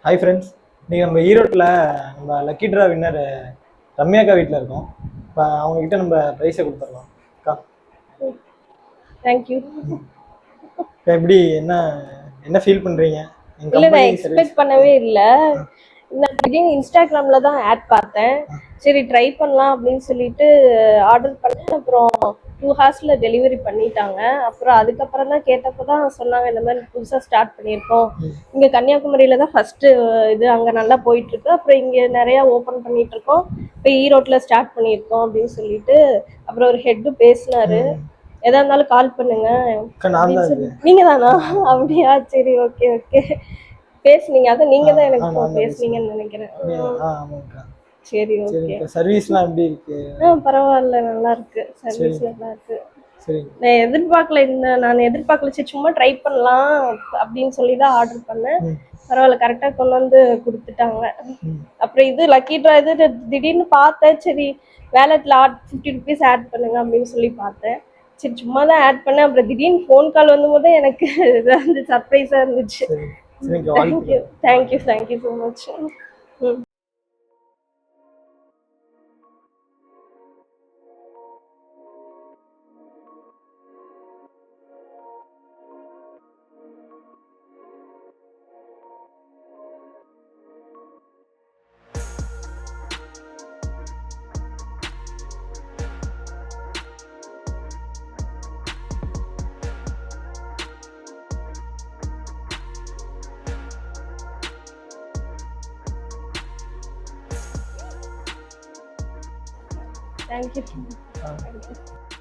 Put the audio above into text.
Hi friends, நீங்கள் நம்ம ஈரோட்டில் நம்ம லக்கி ட்ரா வின்னர் ரம்யாக்கா வீட்டில் இருக்கோம். இப்போ அவங்கக்கிட்ட நம்ம ப்ரைஸை கொடுத்துடலாம். அக்கா தேங்க்யூ. எப்படி என்ன என்ன ஃபீல் பண்ணுறீங்க? இல்லை, நான் எக்ஸ்பெக்ட் பண்ணவே இல்லை. நான் திடீர்னு இன்ஸ்டாகிராமில் தான் ஆட் பார்த்தேன். சரி ட்ரை பண்ணலாம் அப்படின்னு சொல்லிட்டு ஆர்டர் பண்ணேன். அப்புறம் 2 ஹார்ஸில் டெலிவரி பண்ணிட்டாங்க. அப்புறம் அதுக்கப்புறம் தான் கேட்டப்போ தான் சொன்னாங்க, இந்த மாதிரி புதுசாக ஸ்டார்ட் பண்ணியிருக்கோம். இங்கே கன்னியாகுமரியில் தான் ஃபஸ்ட்டு இது, அங்கே நல்லா போயிட்டுருக்கு. அப்புறம் இங்கே நிறையா ஓப்பன் பண்ணிகிட்ருக்கோம். இப்போ ஈரோட்டில் ஸ்டார்ட் பண்ணியிருக்கோம் அப்படின்னு சொல்லிட்டு அப்புறம் ஒரு ஹெட்டு பேசினாரு. எதா இருந்தாலும் கால் பண்ணுங்க. நீங்க தானா? அப்படியா, சரி, ஓகே ஓகே. பேசுனீங்க, அதான் நீங்க தான் எனக்கு பேசுனீங்கன்னு நினைக்கிறேன். சரி, ஓகே. சர்வீஸ்லாம் எப்படி இருக்கு? பரவாயில்ல, நல்லா இருக்கு. சர்வீஸ் நல்லா இருக்கு. நான் எதிர்பார்க்கல, சரி சும்மா ட்ரை பண்ணலாம் அப்படின்னு சொல்லி தான் ஆர்டர் பண்ணேன். பரவாயில்ல, கரெக்டா கொண்டு வந்து கொடுத்துட்டாங்க. அப்புறம் இது லக்கி ட்ரா இது திடீர்னு பார்த்தேன். சரி வேலெட்ல 50 ருபீஸ் ஆட் பண்ணுங்க அப்படின்னு சொல்லி பார்த்தேன். சரி சும்மா தான் ஆட் பண்ணேன். அப்புறம் திடீர்னு ஃபோன் கால் வந்தபோது எனக்கு வந்து சர்ப்ரைஸா இருந்துச்சு. Thank you so much. Thank you.